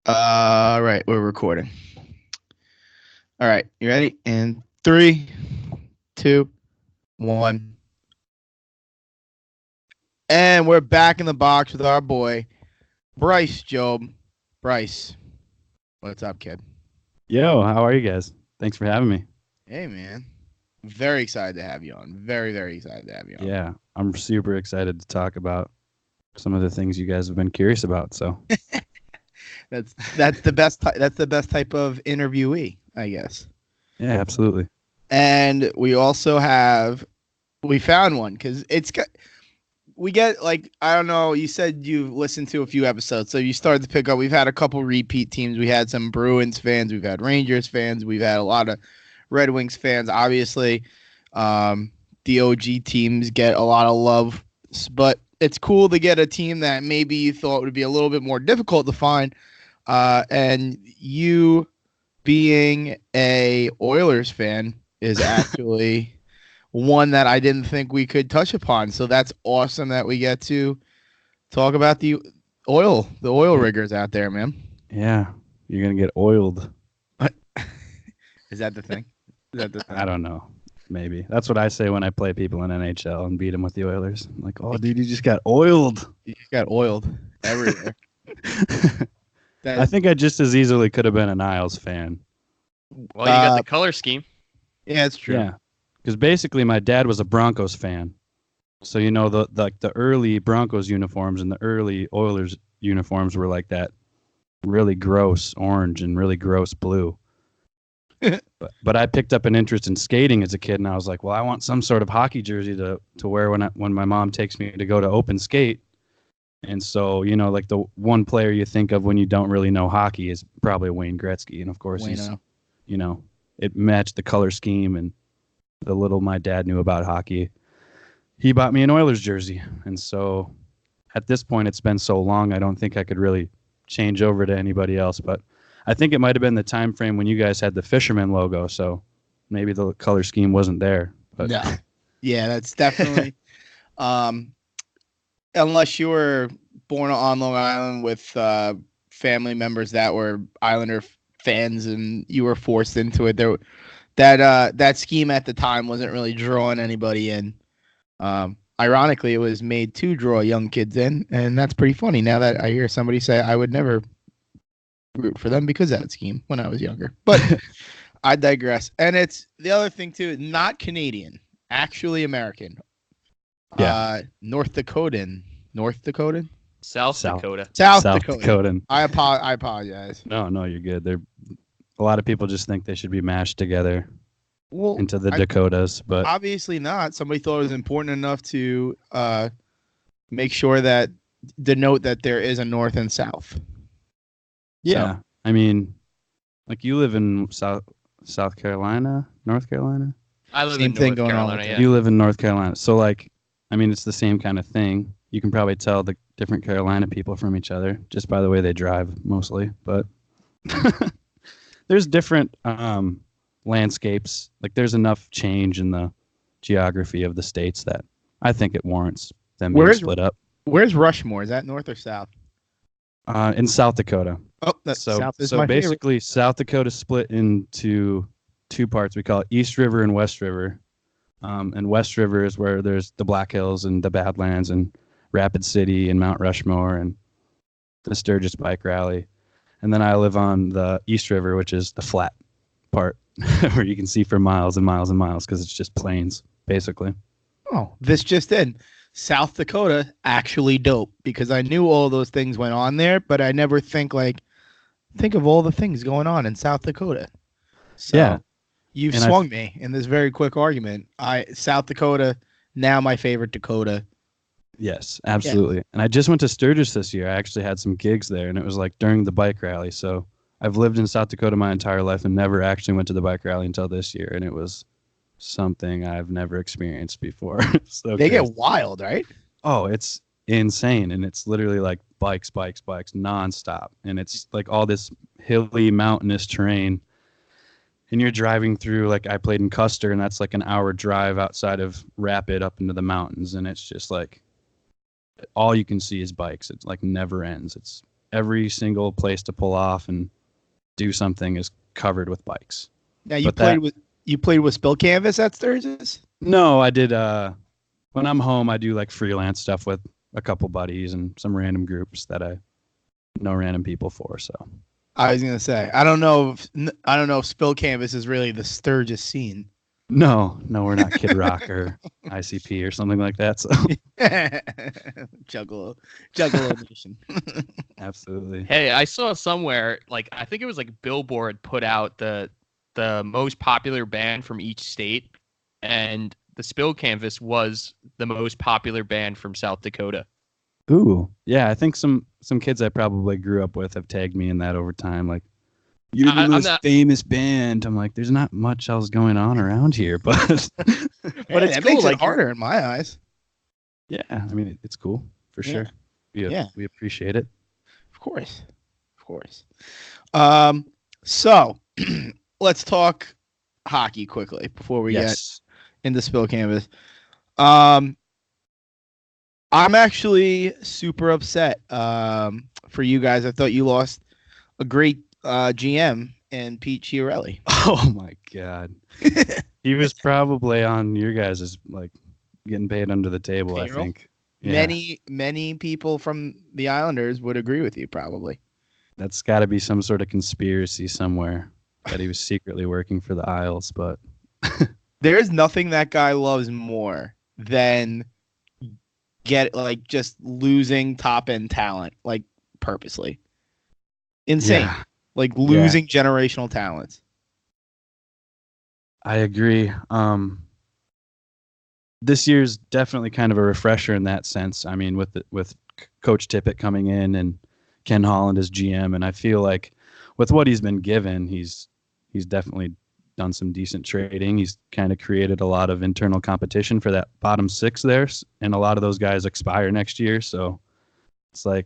All right, we're recording. All right, you ready? In three, two, one. And we're back in the box with our boy, Bryce Job. Bryce, what's up, kid? Yo, how are you guys? Thanks for having me. Hey, man. Very excited to have you on. Very, very excited to have you on. Yeah, I'm super excited to talk about some of the things you guys have been curious about. So, That's the best. That's the best type of interviewee, I guess. yeah, absolutely. And we found one because we get like, I don't know, you said you've listened to a few episodes, so you started to pick up. We've had a couple repeat teams. We had some Bruins fans, we've had Rangers fans, we've had a lot of Red Wings fans. Obviously, the OG teams get a lot of love, but it's cool to get a team that maybe you thought would be a little bit more difficult to find. And you being a Oilers fan is actually one that I didn't think we could touch upon. So that's awesome that we get to talk about the oil riggers out there, man. Yeah, you're gonna get oiled. Is that the thing? Is that the thing? I don't know. Maybe that's what I say when I play people in NHL and beat them with the Oilers. I'm like, oh, dude, you just got oiled. You got oiled everywhere. I think I just as easily could have been an Isles fan. Well, you got the color scheme. Yeah, it's true. Yeah, because basically my dad was a Broncos fan, so you know the early Broncos uniforms and the early Oilers uniforms were like that, really gross orange and really gross blue. but I picked up an interest in skating as a kid, and I was like, well, I want some sort of hockey jersey to wear when my mom takes me to go to open skate. And so, you know, like the one player you think of when you don't really know hockey is probably Wayne Gretzky, and of course he's, you know, it matched the color scheme and the little my dad knew about hockey. He bought me an Oilers jersey, and so at this point it's been so long I don't think I could really change over to anybody else, but I think it might have been the time frame when you guys had the fisherman logo, so maybe the color scheme wasn't there. But no. Yeah, that's definitely unless you were born on Long Island with family members that were Islander fans and you were forced into it. That scheme at the time wasn't really drawing anybody in. Ironically, it was made to draw young kids in, and that's pretty funny. Now that I hear somebody say I would never root for them because of that scheme when I was younger, but I digress. And it's the other thing too, not Canadian, actually American. Yeah. North Dakotan. South Dakota. South Dakota. Dakotan. I apologize. No, you're good. A lot of people just think they should be mashed together into the Dakotas, but obviously not. Somebody thought it was important enough to make sure that denote that there is a North and South. Yeah, so. I mean, like you live in South Carolina, North Carolina. I live in North Carolina. Yeah. You live in North Carolina, so like, I mean, it's the same kind of thing. You can probably tell the different Carolina people from each other just by the way they drive, mostly. But there's different landscapes. Like, there's enough change in the geography of the states that I think it warrants them being split up. Where's Rushmore? Is that North or South? In South Dakota. Oh, that's South is so my basically, favorite. South Dakota split into two parts. We call it East River and West River. And West River is where there's the Black Hills and the Badlands and Rapid City and Mount Rushmore and the Sturgis Bike Rally. And then I live on the East River, which is the flat part where you can see for miles and miles and miles because it's just plains, basically. Oh, this just in. South Dakota, actually dope, because I knew all those things went on there, but I never think of all the things going on in South Dakota. So yeah. You've swung me in this very quick argument. South Dakota, now my favorite Dakota. Yes, absolutely. Yeah. And I just went to Sturgis this year. I actually had some gigs there, and it was like during the bike rally. So I've lived in South Dakota my entire life and never actually went to the bike rally until this year, and it was something I've never experienced before. So they get wild, right? Oh, it's insane, and it's literally like bikes nonstop, and it's like all this hilly, mountainous terrain. And you're driving through, like I played in Custer, and that's like an hour drive outside of Rapid up into the mountains, and it's just like all you can see is bikes. It's like never ends. It's every single place to pull off and do something is covered with bikes. Now you played with Spill Canvas at Sturgis? No, I did. When I'm home, I do like freelance stuff with a couple buddies and some random groups that I know random people for. So I was gonna say I don't know if Spill Canvas is really the Sturgis scene. No, we're not Kid Rock or ICP or something like that. So Juggalo Nation. Absolutely. Hey, I saw somewhere, like, I think it was like Billboard put out the most popular band from each state, and the Spill Canvas was the most popular band from South Dakota. Ooh, yeah. I think some kids I probably grew up with have tagged me in that over time. Like, you're the famous band. I'm like, there's not much else going on around here, but but it's cool. Makes it harder in my eyes. Yeah, I mean, it's cool for sure. We appreciate it. Of course. So let's talk hockey quickly before we get into Spill Canvas. I'm actually super upset for you guys. I thought you lost a great GM and Pete Chiarelli. Oh my God. He was probably on your guys' like getting paid under the table, payroll? I think. Yeah. Many people from the Islanders would agree with you probably. That's got to be some sort of conspiracy somewhere that he was secretly working for the Isles, but there's nothing that guy loves more than just losing top end talent, like purposely. Insane. Yeah. Like losing generational talents. I agree. This year's definitely kind of a refresher in that sense. I mean, with Coach Tippett coming in and Ken Holland as GM, and I feel like with what he's been given, he's definitely done some decent trading. He's kind of created a lot of internal competition for that bottom six there, and a lot of those guys expire next year, so it's like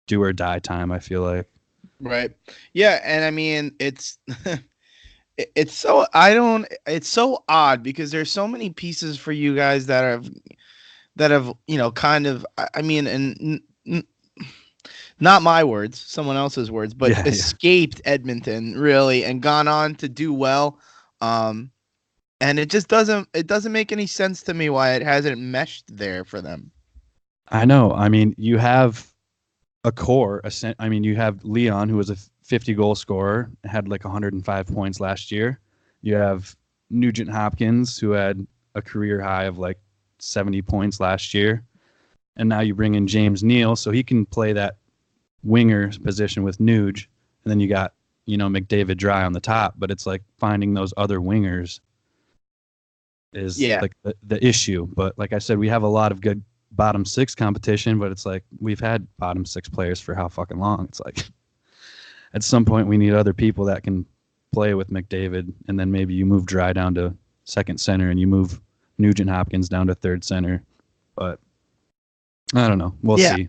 do or die time, I feel like. Right. Yeah, and I mean it's it's so odd because there's so many pieces for you guys that have kind of, I mean, and not my words, someone else's words, but escaped Edmonton really and gone on to do well. And it just doesn't make any sense to me why it hasn't meshed there for them. I know. I mean, you have a core. I mean, you have Leon, who was a 50-goal scorer, had like 105 points last year. You have Nugent Hopkins, who had a career high of like 70 points last year. And now you bring in James Neal, so he can play that winger position with Nuge. And then you got, McDavid Dry on the top. But it's like finding those other wingers is like the issue. But like I said, we have a lot of good bottom six competition, but it's like we've had bottom six players for how fucking long? It's like at some point we need other people that can play with McDavid, and then maybe you move Dry down to second center and you move Nugent Hopkins down to third center. But I don't know. We'll see.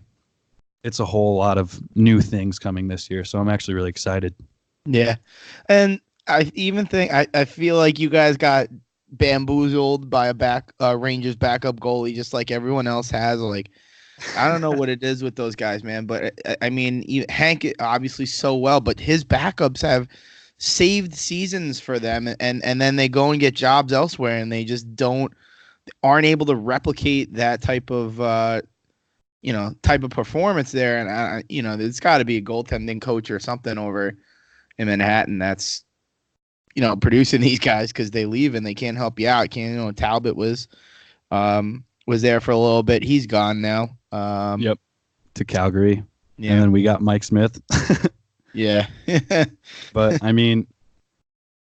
It's a whole lot of new things coming this year, so I'm actually really excited. Yeah. And I even think I feel like you guys got bamboozled by a Rangers backup goalie just like everyone else has. Like, I don't know what it is with those guys, man, but I mean, Hank obviously so well, but his backups have saved seasons for them, and then they go and get jobs elsewhere, and they just aren't able to replicate that type of performance there. And there's got to be a goaltending coach or something over in Manhattan that's producing these guys, because they leave and they can't help you out. Talbot was there for a little bit. He's gone now. Yep. To Calgary. Yeah. And then we got Mike Smith. Yeah. But I mean,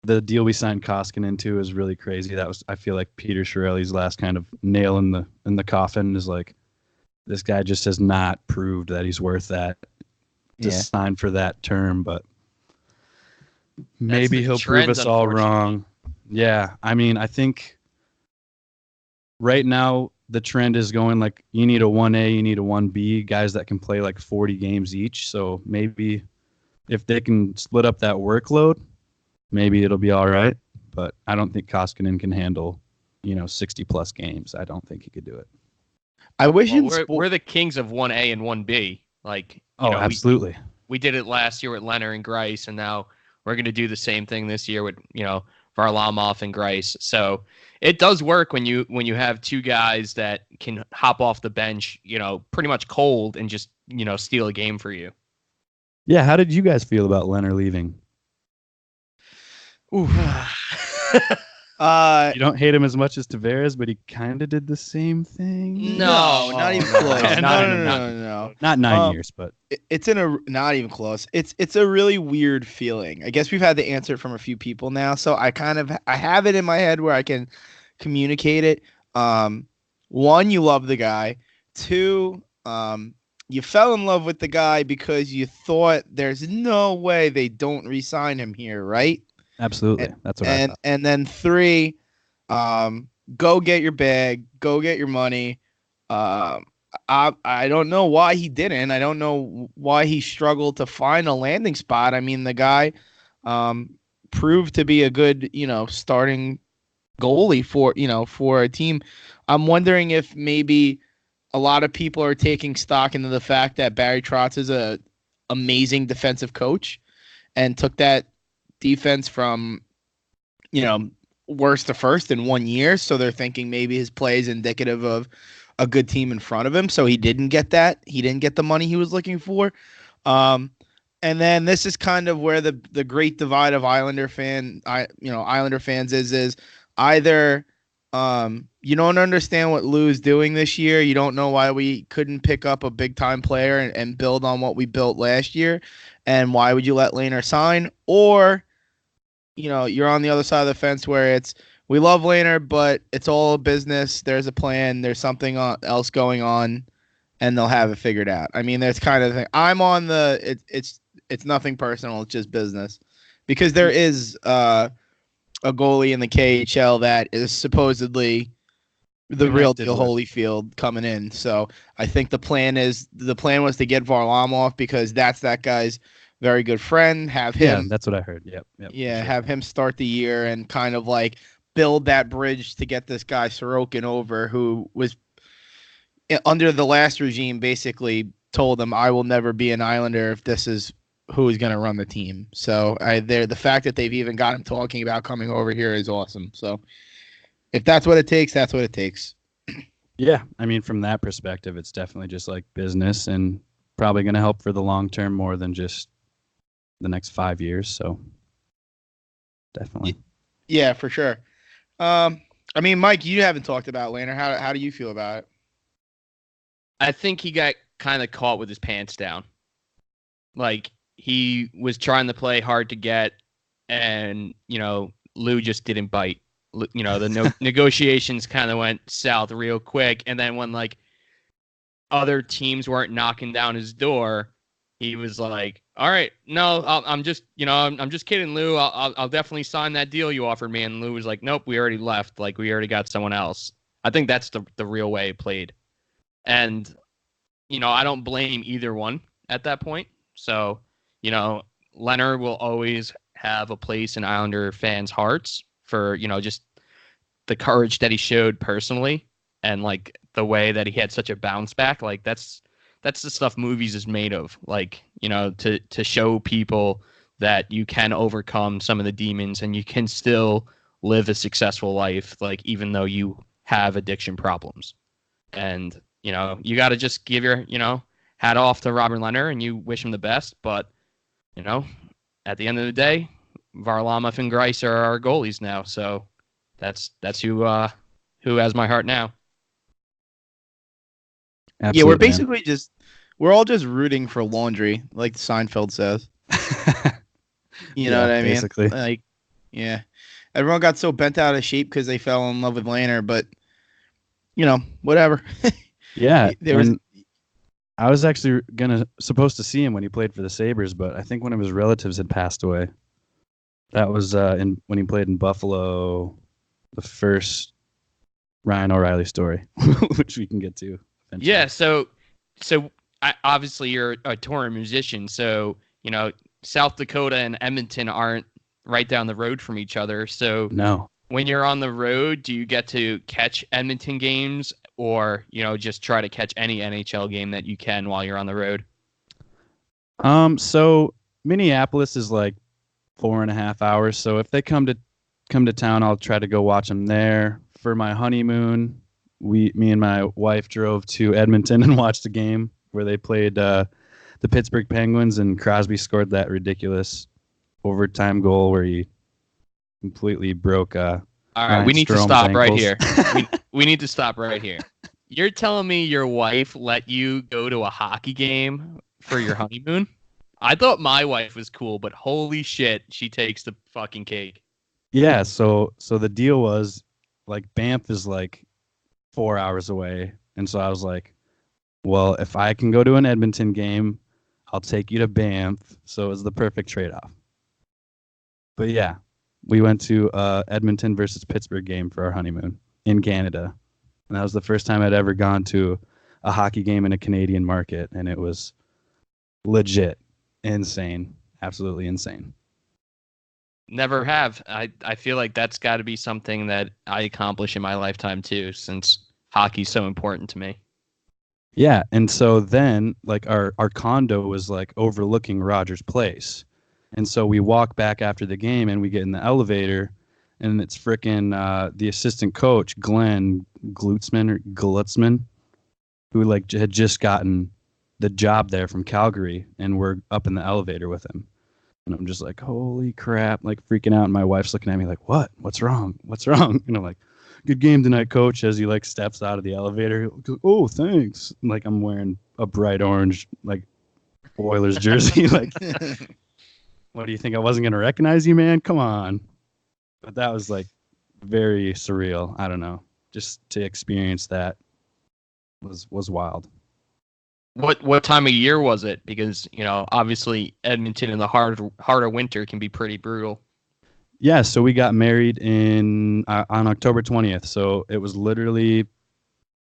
the deal we signed Koskinen into is really crazy. That was, I feel like, Peter Chiarelli's last kind of nail in the coffin. Is like, this guy just has not proved that he's worth that to sign for that term, but maybe he'll prove us all wrong. Yeah. I mean, I think right now the trend is going like you need a 1A, you need a 1B, guys that can play like 40 games each. So maybe if they can split up that workload, maybe it'll be all right. But I don't think Koskinen can handle, 60 plus games. I don't think he could do it. I wish we're the kings of 1A and 1B. Like, Oh, absolutely. We did it last year with Leonard and Grice, and now we're going to do the same thing this year with Varlamov and Grice. So it does work when you have two guys that can hop off the bench, pretty much cold and just steal a game for you. Yeah, how did you guys feel about Leonard leaving? Ooh. You don't hate him as much as Tavares, but he kind of did the same thing. No, not even close. No. Not 9 years, but it's not even close. It's a really weird feeling. I guess we've had the answer from a few people now, so I have it in my head where I can communicate it. One, you love the guy. Two, you fell in love with the guy because you thought there's no way they don't re-sign him here, right? Absolutely. That's what I thought. And then three, go get your bag, go get your money. I don't know why he didn't. I don't know why he struggled to find a landing spot. I mean, the guy proved to be a good, starting goalie for a team. I'm wondering if maybe a lot of people are taking stock into the fact that Barry Trotz is a amazing defensive coach and took that defense from worst to first in 1 year, so they're thinking maybe his play is indicative of a good team in front of him, so he didn't get the money he was looking for. And then this is kind of where the great divide of Islander fans is either you don't understand what Lou's doing this year, you don't know why we couldn't pick up a big time player and build on what we built last year, and why would you let Lehner sign, or you're on the other side of the fence where it's we love Lehner, but it's all business. There's a plan. There's something else going on, and they'll have it figured out. I mean, there's kind of the thing. I'm on the it's nothing personal. It's just business, because there is a goalie in the KHL that is supposedly the real deal Holyfield coming in. So I think the plan was to get Varlamov because that's that guy's very good friend. Have him. Yeah, that's what I heard. Yep. Yeah, sure. Have him start the year and kind of like build that bridge to get this guy Sorokin over, who was under the last regime basically told him, I will never be an Islander if this is who is going to run the team. So the fact that they've even got him talking about coming over here is awesome. So if that's what it takes, that's what it takes. Yeah, I mean, from that perspective, it's definitely just like business and probably going to help for the long term more than just the next 5 years. So definitely. Yeah, for sure. I mean, Mike, you haven't talked about Lehner. How do you feel about it? I think he got kind of caught with his pants down. Like, he was trying to play hard to get, and, Lou just didn't bite. The negotiations kind of went south real quick. And then when, like, other teams weren't knocking down his door, he was like, all right, no, I'm just kidding, Lou. I'll definitely sign that deal you offered me. And Lou was like, nope, we already left. Like, we already got someone else. I think that's the real way it played. And, I don't blame either one at that point. So, Leonard will always have a place in Islander fans' hearts for, just the courage that he showed personally and, like, the way that he had such a bounce back. Like, that's the stuff movies is made of. Like, to show people that you can overcome some of the demons and you can still live a successful life, like, even though you have addiction problems. And, you got to just give your, hat off to Robert Leonard and you wish him the best. But, at the end of the day, Varlamov and Grice are our goalies now. So that's who has my heart now. Absolutely, yeah, we're basically we're all just rooting for laundry, like Seinfeld says. You know what I mean? Basically. Like, yeah. Everyone got so bent out of shape because they fell in love with Lehner, but, whatever. Yeah. I was actually supposed to see him when he played for the Sabres, but I think one of his relatives had passed away. That was when he played in Buffalo, the first Ryan O'Reilly story, which we can get to eventually. Yeah, so obviously you're a touring musician, so South Dakota and Edmonton aren't right down the road from each other. So no. When you're on the road, do you get to catch Edmonton games, or just try to catch any NHL game that you can while you're on the road? So Minneapolis is like 4.5 hours. So if they come to town, I'll try to go watch them there. For my honeymoon, me and my wife drove to Edmonton and watched a game where they played the Pittsburgh Penguins, and Crosby scored that ridiculous overtime goal where he completely broke. All right, Ryan we need to Strom's stop right ankles. here. We need to stop right here. You're telling me your wife let you go to a hockey game for your honeymoon? I thought my wife was cool, but holy shit, she takes the fucking cake. Yeah, so the deal was like Banff is like 4 hours away, and so I was like, well, if I can go to an Edmonton game, I'll take you to Banff. So it was the perfect trade-off. But yeah, we went to Edmonton versus Pittsburgh game for our honeymoon in Canada, and that was the first time I'd ever gone to a hockey game in a Canadian market, and it was legit insane, absolutely insane. Never have. I feel like that's got to be something that I accomplish in my lifetime too, since hockey's so important to me. Yeah, and so then like our condo was like overlooking Rogers Place. And so we walk back after the game and we get in the elevator, and it's frickin' the assistant coach, Glenn Glutzman, who like had just gotten the job there from Calgary, and we're up in the elevator with him. And I'm just like, holy crap, like freaking out. And my wife's looking at me like, what? What's wrong? What's wrong? And I'm like, good game tonight, coach, as he like steps out of the elevator. Goes, oh, thanks. And, like I'm wearing a bright orange like Oilers jersey. Like, what do you think? I wasn't gonna recognize you, man? Come on. But that was like very surreal. I don't know. Just to experience that was wild. What time of year was it? Because, obviously Edmonton in the heart of winter can be pretty brutal. Yeah, so we got married on October 20th. So it was literally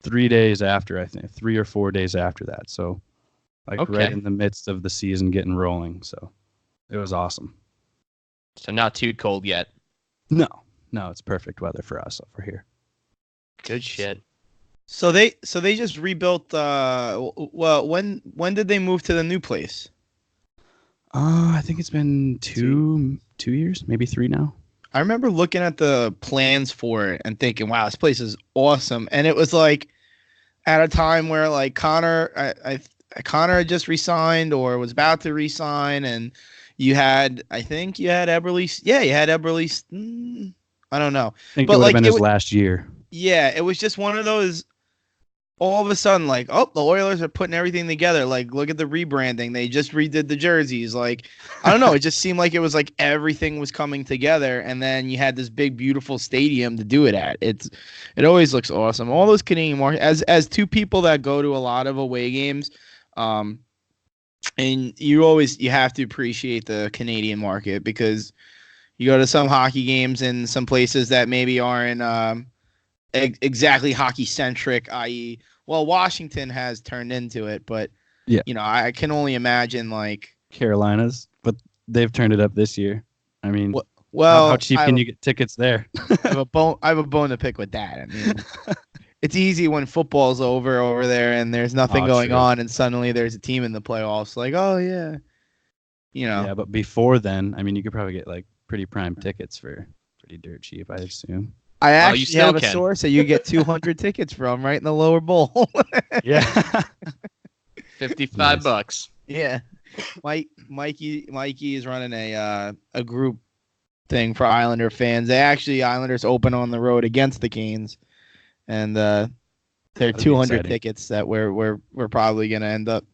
3 days after, I think, 3 or 4 days after that. So like Okay. right in the midst of the season getting rolling. So it was awesome. So not too cold yet. No, it's perfect weather for us over here. Good shit. So they just rebuilt. Well, when did they move to the new place? I think it's been two years, maybe 3 now. I remember looking at the plans for it and thinking, "Wow, this place is awesome." And it was like at a time where like Connor had just resigned or was about to resign, and you had Eberle. Yeah, you had Eberle. I don't know. I think But, it would like, have been it his would- last year. Yeah, it was just one of those. All of a sudden, like, oh, the Oilers are putting everything together. Like, look at the rebranding. They just redid the jerseys. Like, I don't know. It just seemed like it was like everything was coming together, and then you had this big, beautiful stadium to do it at. It always looks awesome. All those Canadian markets. As two people that go to a lot of away games, and you have to appreciate the Canadian market, because you go to some hockey games in some places that maybe aren't exactly hockey centric, i.e., well, Washington has turned into it, but Yeah. I can only imagine like, Carolinas, but they've turned it up this year. I mean, well, how cheap can you get tickets there? I have a bone to pick with that. I mean, it's easy when football's over there and there's nothing going True. on, and suddenly there's a team in the playoffs. Like, oh yeah, Yeah, but before then, I mean, you could probably get like pretty prime tickets for pretty dirt cheap, I assume. I you actually still have a can. source that you get 200 tickets from right in the lower bowl. Yeah. $55 Nice. bucks. Yeah, Mikey is running a group thing for Islander fans. Islanders open on the road against the Canes, and there are That'd be 200 exciting. tickets that we're probably gonna end up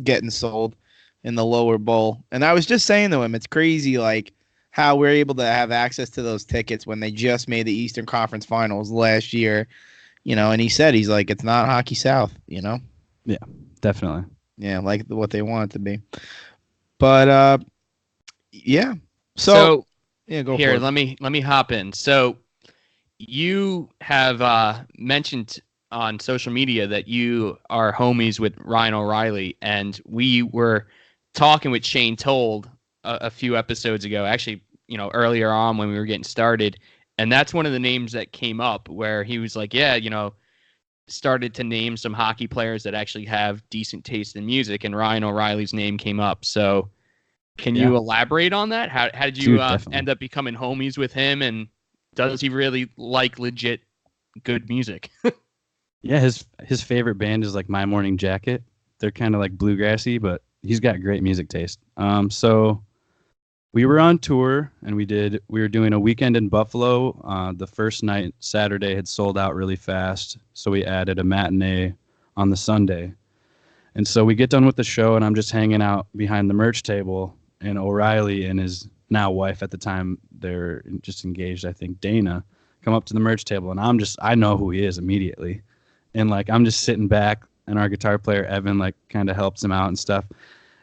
getting sold in the lower bowl. And I was just saying to him, it's crazy like how we're able to have access to those tickets when they just made the Eastern Conference Finals last year. And he's like, it's not Hockey South, Definitely. Yeah, like what they want it to be. But yeah. So yeah, go here, for it. let me hop in. So you have mentioned on social media that you are homies with Ryan O'Reilly, and we were talking with Shane Told a few episodes ago, actually, earlier on when we were getting started, and that's one of the names that came up where he was like, yeah, started to name some hockey players that actually have decent taste in music, and Ryan O'Reilly's name came up. So can you elaborate on that? How did you Dude, end up becoming homies with him, and does he really like legit good music? Yeah, his favorite band is like My Morning Jacket. They're kind of like bluegrassy, but he's got great music taste. So we were on tour, and we were doing a weekend in Buffalo. The first night, Saturday, had sold out really fast, so we added a matinee on the Sunday. And so we get done with the show, and I'm just hanging out behind the merch table, and O'Reilly and his now wife at the time, they're just engaged, I think, Dana, come up to the merch table, and I know who he is immediately. And like I'm just sitting back, and our guitar player Evan like kind of helps him out and stuff.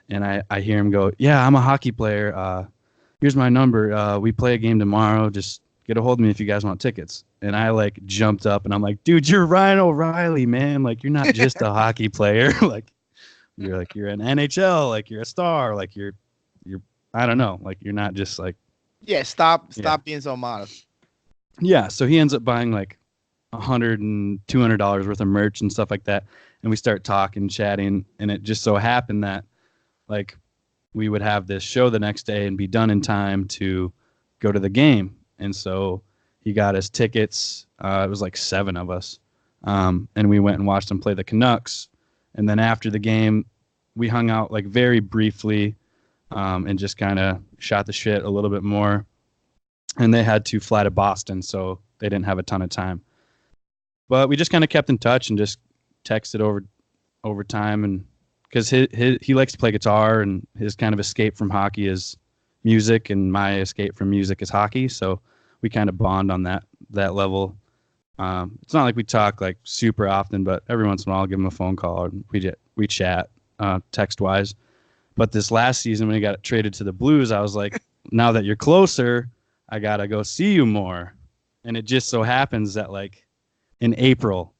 And I hear him go, "Yeah, I'm a hockey player. Here's my number. We play a game tomorrow. Just get a hold of me if you guys want tickets." And I like jumped up, and I'm like, "Dude, you're Ryan O'Reilly, man. Like you're not just a hockey player. You're an NHL. Like you're a star. Like you're I don't know. Like you're not just like." Yeah, stop being so modest. Yeah, so he ends up buying like $100 and $200 worth of merch and stuff like that, and we start talking, chatting, and it just so happened that like we would have this show the next day and be done in time to go to the game. And so he got us tickets. It was like 7 of us, and we went and watched them play the Canucks. And then after the game, we hung out like very briefly, and just kind of shot the shit a little bit more. And they had to fly to Boston, so they didn't have a ton of time. But we just kind of kept in touch and just texted over time, and because he likes to play guitar, and his kind of escape from hockey is music, and my escape from music is hockey. So we kind of bond on that level. It's not like we talk like super often, but every once in a while I'll give him a phone call, and we chat text wise. But this last season when he got traded to the Blues, I was like, now that you're closer, I gotta go see you more. And it just so happens that like in April,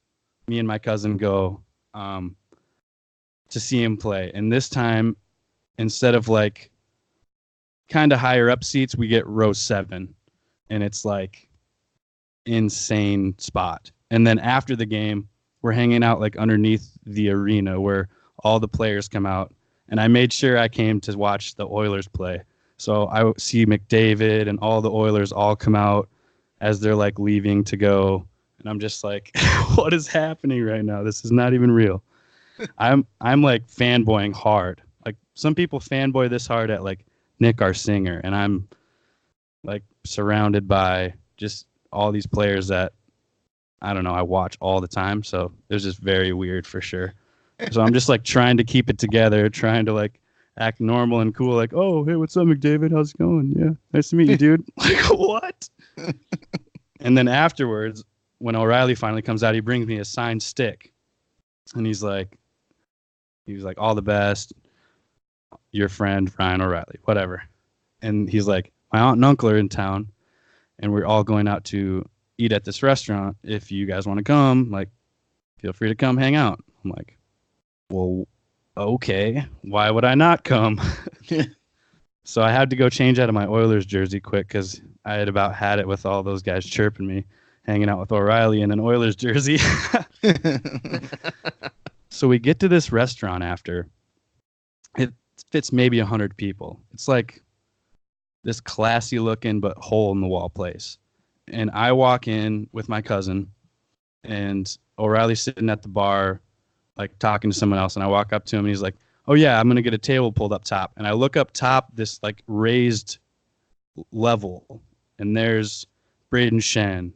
me and my cousin go to see him play. And this time, instead of like kind of higher up seats, we get row 7. And it's like insane spot. And then after the game, we're hanging out like underneath the arena where all the players come out. And I made sure I came to watch the Oilers play. So I see McDavid and all the Oilers all come out as they're like leaving to go. And I'm just like, what is happening right now? This is not even real. I'm like fanboying hard. Like some people fanboy this hard at like Nick, our singer. And I'm like surrounded by just all these players that, I don't know, I watch all the time. So it was just very weird for sure. So I'm just like trying to keep it together, trying to like act normal and cool. Like, oh, hey, what's up, McDavid? How's it going? Yeah, nice to meet you, dude. Like, what? And then afterwards, when O'Reilly finally comes out, he brings me a signed stick. And he was like, all the best, your friend, Ryan O'Reilly, whatever. And he's like, my aunt and uncle are in town, and we're all going out to eat at this restaurant. If you guys want to come, like, feel free to come hang out. I'm like, well, okay, why would I not come? So I had to go change out of my Oilers jersey quick because I had about had it with all those guys chirping me, hanging out with O'Reilly in an Oilers jersey. So we get to this restaurant after. It fits maybe 100 people. It's like this classy looking but hole in the wall place. And I walk in with my cousin, and O'Reilly's sitting at the bar like talking to someone else, and I walk up to him and he's like, oh yeah, I'm gonna get a table pulled up top. And I look up top, this like raised level, and there's Braden Shen,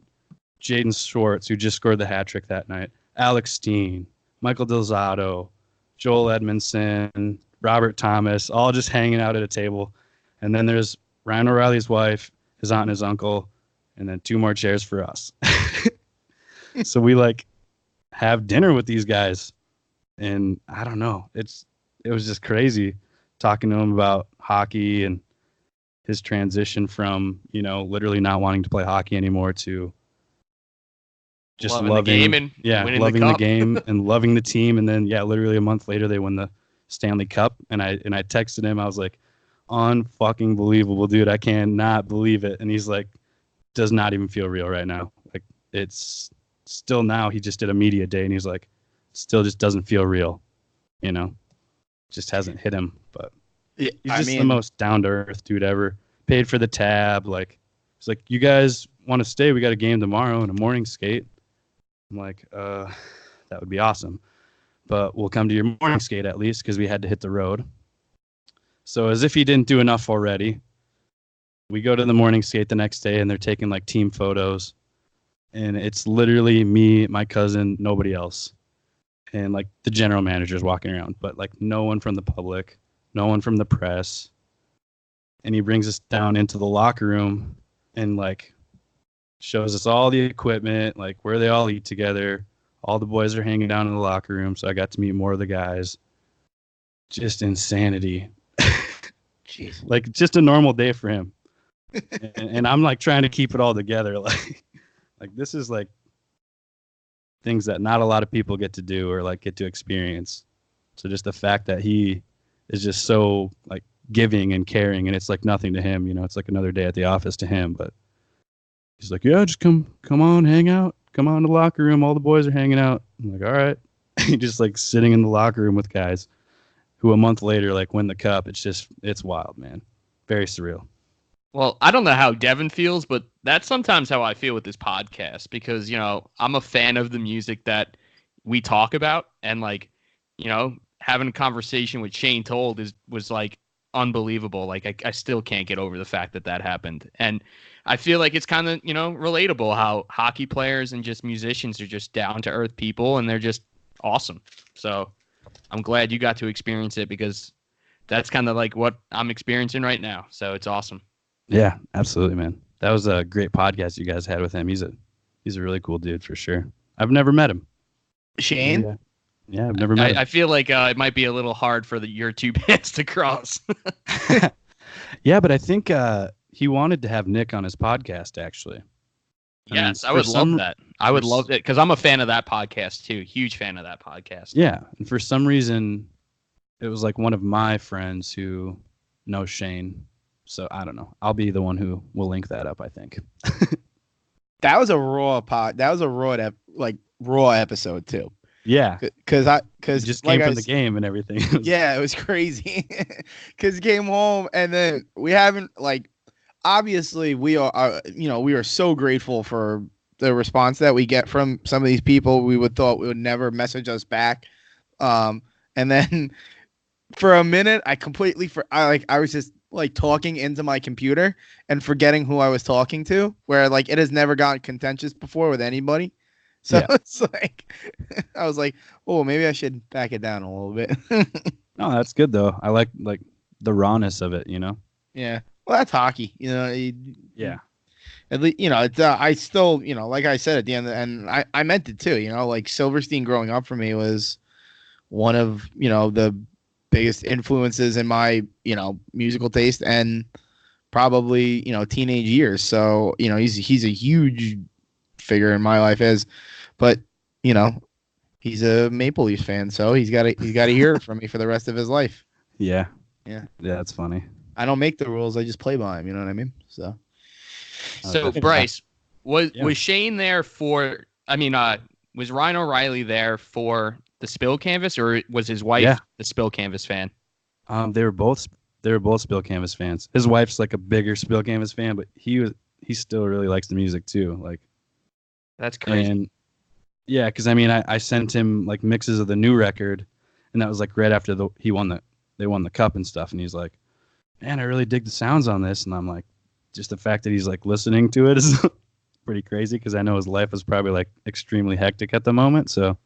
Jaden Schwartz, who just scored the hat trick that night, Alex Steen, Michael Delzato, Joel Edmondson, Robert Thomas, all just hanging out at a table. And then there's Ryan O'Reilly's wife, his aunt and his uncle, and then 2 more chairs for us. So we like have dinner with these guys. And I don't know, it was just crazy talking to him about hockey and his transition from, literally not wanting to play hockey anymore to just loving the game and loving the game and loving the team. And then, literally a month later, they won the Stanley Cup. And I texted him, I was like, unfucking believable, dude. I cannot believe it. And he's like, does not even feel real right now. Like it's still now he just did a media day and he's like, still just doesn't feel real, just hasn't hit him. But Yeah, he's just the most down to earth dude ever. Paid for the tab. Like, he's like, you guys want to stay? We got a game tomorrow and a morning skate. I'm like, that would be awesome. But we'll come to your morning skate at least because we had to hit the road. So as if he didn't do enough already, we go to the morning skate the next day and they're taking like team photos. And it's literally me, my cousin, nobody else. And like the general manager's walking around, but like no one from the public, no one from the press. And he brings us down into the locker room and like shows us all the equipment, like where they all eat together. All the boys are hanging down in the locker room, so I got to meet more of the guys. Just insanity. Jeez. Like just a normal day for him. and I'm like trying to keep it all together. Like this is like things that not a lot of people get to do or like get to experience. So just the fact that he is just so like giving and caring, and it's like nothing to him, it's like another day at the office to him, but he's like, yeah, just come on, hang out. Come on to the locker room. All the boys are hanging out. I'm like, all right. He just like sitting in the locker room with guys who a month later like win the cup. It's wild, man. Very surreal. Well, I don't know how Devin feels, but that's sometimes how I feel with this podcast because, I'm a fan of the music that we talk about. And like, having a conversation with Shane Told was like unbelievable. Like I still can't get over the fact that happened. And I feel like it's kind of, relatable how hockey players and just musicians are just down to earth people and they're just awesome. So I'm glad you got to experience it because that's kind of like what I'm experiencing right now. So it's awesome. Yeah, absolutely, man. That was a great podcast you guys had with him. He's a really cool dude for sure. I've never met him. Shane? Yeah, I've never met him. I feel like it might be a little hard for your two paths to cross. Yeah, but I think he wanted to have Nick on his podcast, actually. Yes, I would love that. I would love it because I'm a fan of that podcast too. Huge fan of that podcast. Yeah, and for some reason, it was like one of my friends who knows Shane. So I don't know. I'll be the one who will link that up, I think. That was a raw raw episode too. Yeah, because just came from the game and everything. Yeah, it was crazy. Because came home and then we haven't obviously we are so grateful for the response that we get from some of these people. We would never message us back, and then for a minute I was just like talking into my computer and forgetting who I was talking to. Where like it has never gotten contentious before with anybody. So yeah. It's like, I was like, oh, maybe I should back it down a little bit. No, that's good though. I like the rawness of it, Yeah. Well, that's hockey, Yeah. At least, it's, I still, like I said at the end, and I meant it too, like Silverstein growing up for me was one of, the biggest influences in my, musical taste and probably, teenage years. So, he's a huge figure in my life but he's a Maple Leafs fan, so he's got to hear it from me for the rest of his life. Yeah, yeah, that's funny. I don't make the rules; I just play by them. You know what I mean? So Bryce, was Shane there for? I mean, was Ryan O'Reilly there for the Spill Canvas, or was his wife the Spill Canvas fan? They were both Spill Canvas fans. His wife's like a bigger Spill Canvas fan, but he still really likes the music too. Like. That's crazy. And yeah, because I mean, I sent him like mixes of the new record, and that was like right after they won the cup and stuff, and he's like, "Man, I really dig the sounds on this," and I'm like, just the fact that he's like listening to it is pretty crazy because I know his life is probably like extremely hectic at the moment, so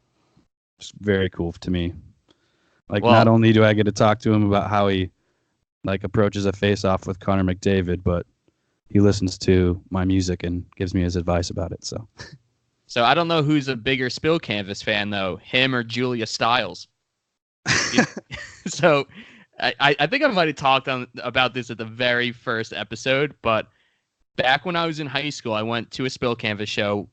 it's very cool to me. Like, not only do I get to talk to him about how he like approaches a face-off with Connor McDavid, but he listens to my music and gives me his advice about it. So I don't know who's a bigger Spill Canvas fan though, him or Julia Stiles. So I think I might have talked about this at the very first episode, but back when I was in high school, I went to a Spill Canvas show.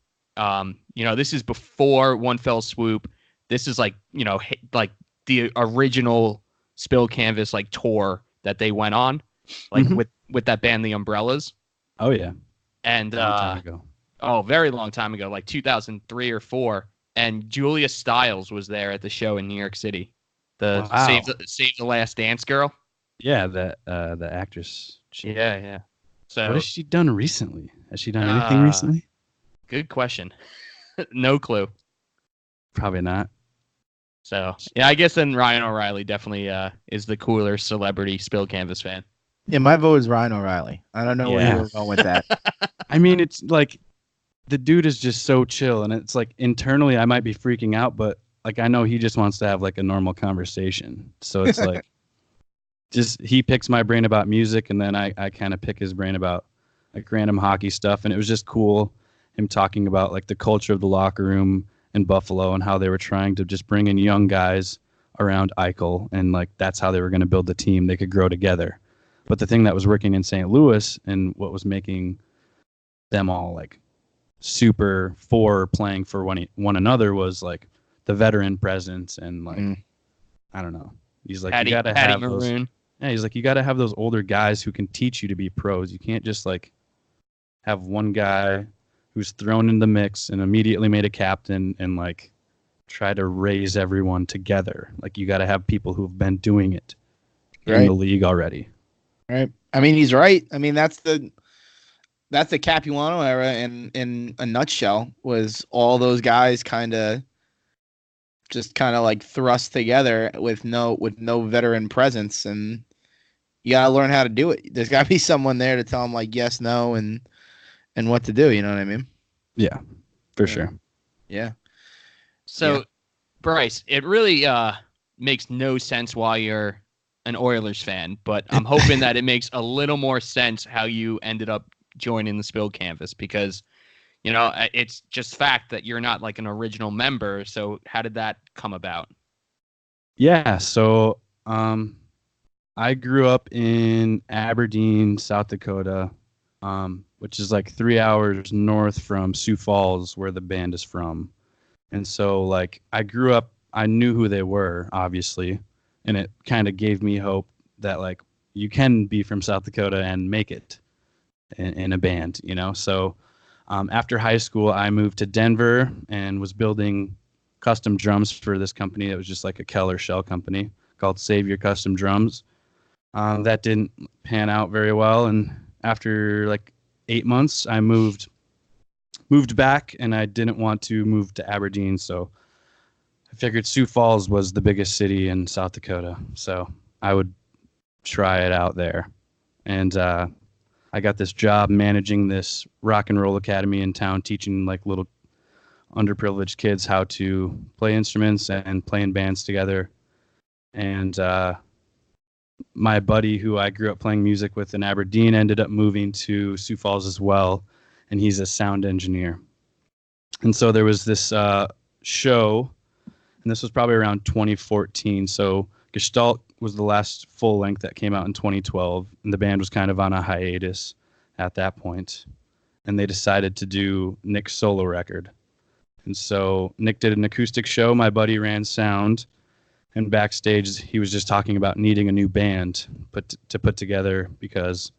This is before One Fell Swoop. This is like the original Spill Canvas like tour that they went on, like with that band, The Umbrellas. Oh yeah. And Oh, very long time ago, like 2003 or 4, and Julia Stiles was there at the show in New York City. The Wow. Save the Last Dance girl. Yeah, the actress. Yeah. What has So, she done recently? Has she done anything uh, recently? good question. No clue. Probably not. So, yeah, I guess then Ryan O'Reilly definitely is the cooler celebrity Spill Canvas fan. Yeah, my vote is Ryan O'Reilly. I don't know where you Yeah. were going with that. I mean, it's like the dude is just so chill, and it's like internally I might be freaking out, but like I know he just wants to have like a normal conversation. So it's like just he picks my brain about music, and then I kind of pick his brain about like random hockey stuff, and it was just cool him talking about like the culture of the locker room in Buffalo and how they were trying to just bring in young guys around Eichel, and like that's how they were going to build the team. They could grow together. But the thing that was working in St. Louis and what was making them all like super for playing for one another was like the veteran presence and like I don't know. He's like you got to Patty have those. Maroon. Yeah, he's like you got to have those older guys who can teach you to be pros. You can't just like have one guy who's thrown in the mix and immediately made a captain and like try to raise everyone together. Like you got to have people who've been doing it in the league already. Right. I mean, he's right. I mean, that's the Capuano era in a nutshell. Was all those guys kind of like thrust together with no veteran presence, and you gotta learn how to do it. There's gotta be someone there to tell them like yes, no, and what to do. You know what I mean? Yeah, for sure. Yeah. So, Bryce, it really makes no sense why you're an Oilers fan, but I'm hoping that it makes a little more sense how you ended up joining the Spill Canvas because, you know, it's just fact that you're not like an original member. So how did that come about? Yeah, so I grew up in Aberdeen, South Dakota, which is like 3 hours north from Sioux Falls, where the band is from. And so, like, I grew up, I knew who they were, obviously, and it kind of gave me hope that, like, you can be from South Dakota and make it in a band, you know? So after high school, I moved to Denver and was building custom drums for this company that was just like a Keller shell company called Savior Custom Drums. That didn't pan out very well, and after like 8 months, I moved back, and I didn't want to move to Aberdeen, so I figured Sioux Falls was the biggest city in South Dakota, so I would try it out there. And I got this job managing this rock and roll academy in town, teaching like little underprivileged kids how to play instruments and play in bands together. And my buddy who I grew up playing music with in Aberdeen ended up moving to Sioux Falls as well, and he's a sound engineer. And so there was this show, and this was probably around 2014. So Gestalt was the last full length that came out in 2012, and the band was kind of on a hiatus at that point. And they decided to do Nick's solo record. And so Nick did an acoustic show. My buddy ran sound. And backstage, he was just talking about needing a new band to put together because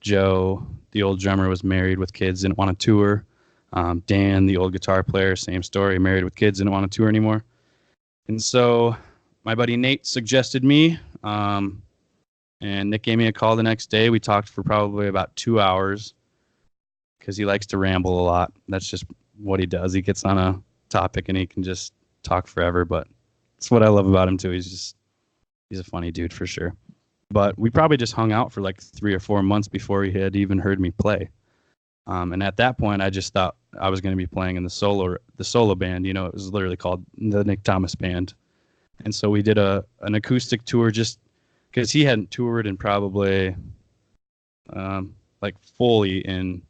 Joe, the old drummer, was married with kids, didn't want to tour. Dan, the old guitar player, same story, married with kids, didn't want to tour anymore. And so my buddy Nate suggested me, and Nick gave me a call the next day. We talked for probably about 2 hours because he likes to ramble a lot. That's just what he does. He gets on a topic and he can just talk forever, but that's what I love about him too. He's a funny dude for sure. But we probably just hung out for like 3 or 4 months before he had even heard me play. And at that point, I just thought I was going to be playing in the solo band. You know, it was literally called the Nick Thomas Band. And so we did an acoustic tour just because he hadn't toured in probably like fully in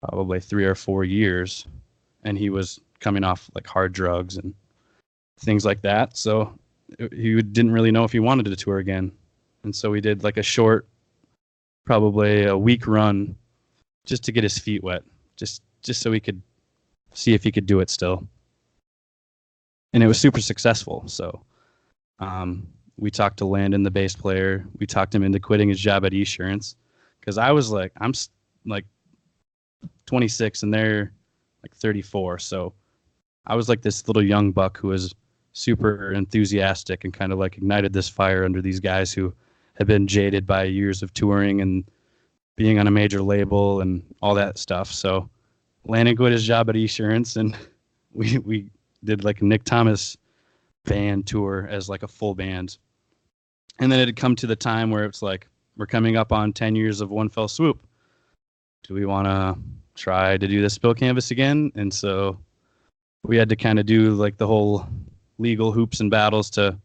probably 3 or 4 years. And he was coming off like hard drugs and things like that. So he didn't really know if he wanted to tour again. And so we did like a short, probably a week run just to get his feet wet, just so he could see if he could do it still. And it was super successful. So we talked to Landon, the bass player. We talked him into quitting his job at Esurance because I was like, I'm like 26 and they're like 34. So I was like this little young buck who was super enthusiastic and kind of like ignited this fire under these guys who had been jaded by years of touring and being on a major label and all that stuff. So Landon quit his job at Esurance, and we did like a Nick Thomas band tour as like a full band. And then it had come to the time where it's like, we're coming up on 10 years of One Fell Swoop. Do we want to try to do the Spill Canvas again? And so we had to kind of do like the whole legal hoops and battles to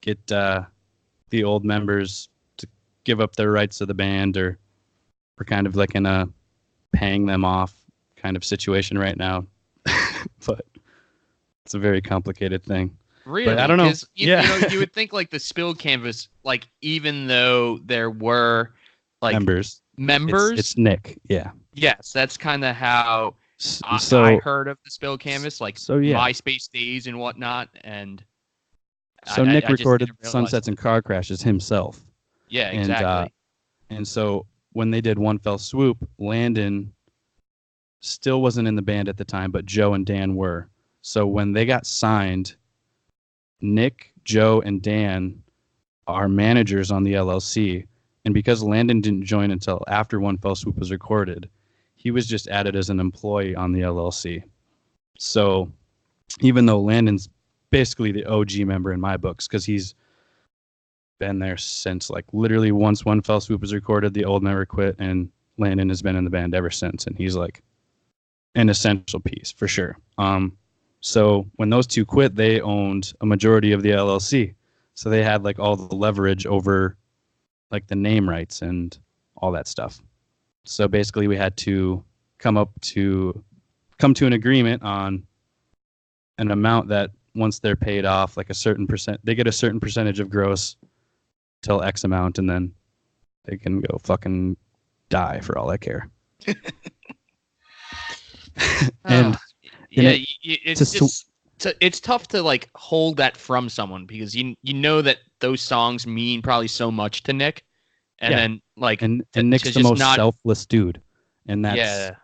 get the old members to give up their rights to the band, or we're kind of like in a paying them off kind of situation right now. But it's a very complicated thing. Really? But I don't know. You know, you would think like the Spill Canvas, like even though there were like members, it's Nick. Yeah. Yes, that's kind of how So I heard of the Spill Canvas, like so yeah. MySpace days and whatnot. And so Nick recorded Sunsets and Car Crashes himself. Yeah, exactly. And so when they did One Fell Swoop, Landon still wasn't in the band at the time, but Joe and Dan were. So when they got signed, Nick, Joe, and Dan are managers on the LLC. And because Landon didn't join until after One Fell Swoop was recorded, he was just added as an employee on the LLC. So even though Landon's basically the OG member in my books, because he's been there since like literally once One Fell Swoop was recorded, the old member quit, and Landon has been in the band ever since. And he's like an essential piece for sure. So when those two quit, they owned a majority of the LLC. So they had like all the leverage over like the name rights and all that stuff. So basically we had to come to an agreement on an amount that once they're paid off, like a certain percent, they get a certain percentage of gross till X amount, and then they can go fucking die for all I care. And yeah, it's tough to like hold that from someone, because you know that those songs mean probably so much to Nick, and then like and Nick's the most selfless dude, and that's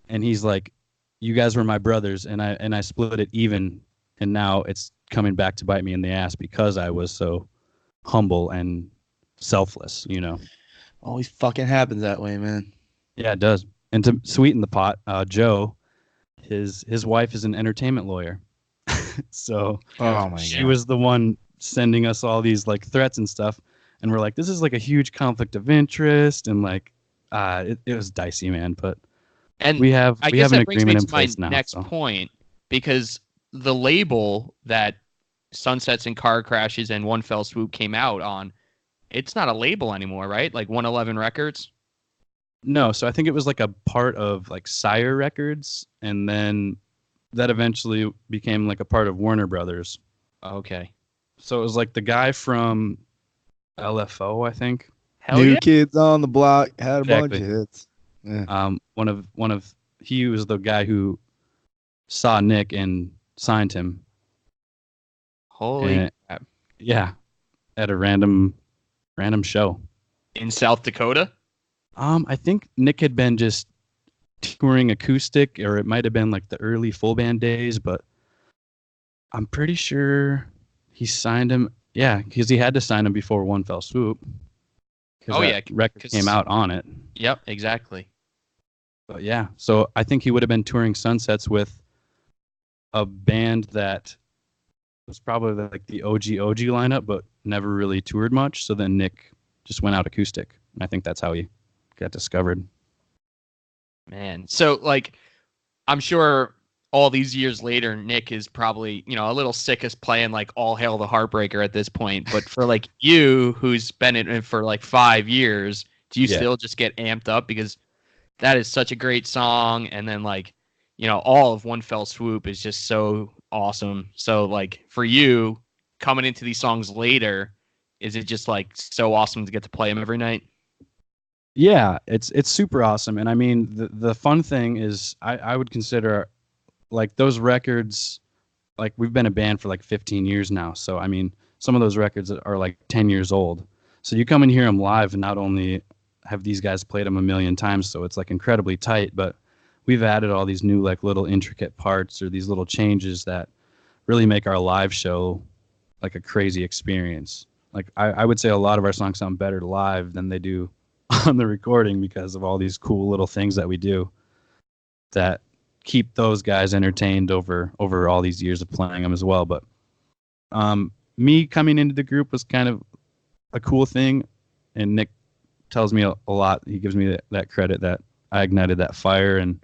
and he's like, you guys were my brothers, and I split it even, and now it's coming back to bite me in the ass because I was so humble and selfless, you know. Always fucking happens that way, man. Yeah, it does. And to sweeten the pot, Joe, his wife is an entertainment lawyer. So she was the one sending us all these like threats and stuff, and we're like, this is like a huge conflict of interest, and like it was dicey, man. But we have an agreement in place now. Next point, because the label that Sunsets and Car Crashes and One Fell Swoop came out on, it's not a label anymore, right? Like 111 Records. No, so I think it was like a part of like Sire Records, and then that eventually became like a part of Warner Brothers. Okay. So it was like the guy from LFO, I think. New Kids on the Block had a bunch of hits. Yeah. He was the guy who saw Nick and signed him. Holy crap. Yeah. At a random show. In South Dakota? I think Nick had been just touring acoustic, or it might have been like the early full band days, but I'm pretty sure he signed him. Yeah, because he had to sign him before One Fell Swoop. Oh yeah, record came out on it. Yep, exactly. But yeah, so I think he would have been touring Sunsets with a band that was probably like the OG lineup, but never really toured much. So then Nick just went out acoustic, and I think that's how he got discovered. Man, so like, I'm sure all these years later, Nick is probably, you know, a little sick of playing like All Hail the Heartbreaker at this point. But for like you, who's been in it for like 5 years, do you still just get amped up, because that is such a great song? And then like, you know, all of One Fell Swoop is just so awesome. So like for you coming into these songs later, is it just like so awesome to get to play them every night? Yeah, it's super awesome. And I mean, the fun thing is I would consider like those records, like we've been a band for like 15 years now. So, I mean, some of those records are like 10 years old. So you come and hear them live, and not only have these guys played them a million times, so it's like incredibly tight, but we've added all these new like little intricate parts or these little changes that really make our live show like a crazy experience. Like I would say a lot of our songs sound better live than they do on the recording because of all these cool little things that we do that keep those guys entertained over all these years of playing them as well. But me coming into the group was kind of a cool thing, and Nick tells me a lot. He gives me that credit that I ignited that fire and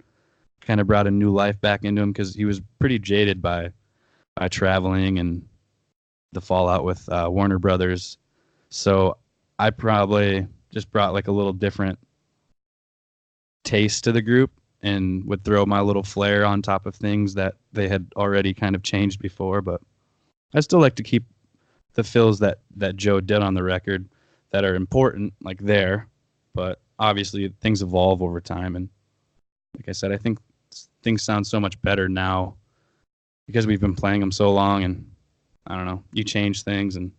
kind of brought a new life back into him because he was pretty jaded by traveling and the fallout with Warner Brothers. So I probably just brought like a little different taste to the group and would throw my little flair on top of things that they had already kind of changed before. But I still like to keep the fills that Joe did on the record that are important, like there. But obviously things evolve over time. And like I said, I think things sound so much better now because we've been playing them so long. And I don't know, you change things and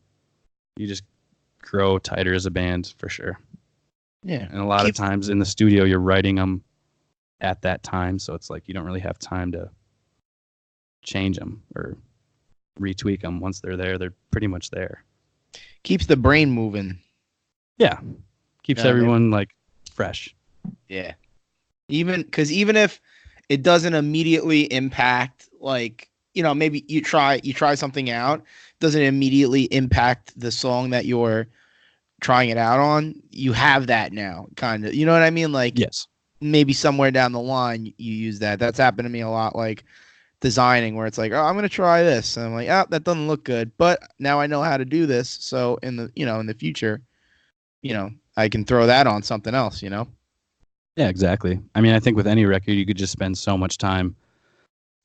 you just grow tighter as a band for sure. Yeah. And a lot of times in the studio, you're writing them at that time. So it's like you don't really have time to change them or retweak them. Once they're there, they're pretty much there. Keeps the brain moving. Yeah. Keeps everyone like fresh. Yeah. Even if it doesn't immediately impact, like, you know, maybe you try something out, doesn't immediately impact the song that you're trying it out on, you have that now, kind of. You know what I mean? Like, yes, maybe somewhere down the line you use that. That's happened to me a lot, like designing, where it's like, oh, I'm gonna try this, and I'm like, oh, that doesn't look good, but now I know how to do this. So in the future, I can throw that on something else. Yeah, exactly. I mean, I think with any record, you could just spend so much time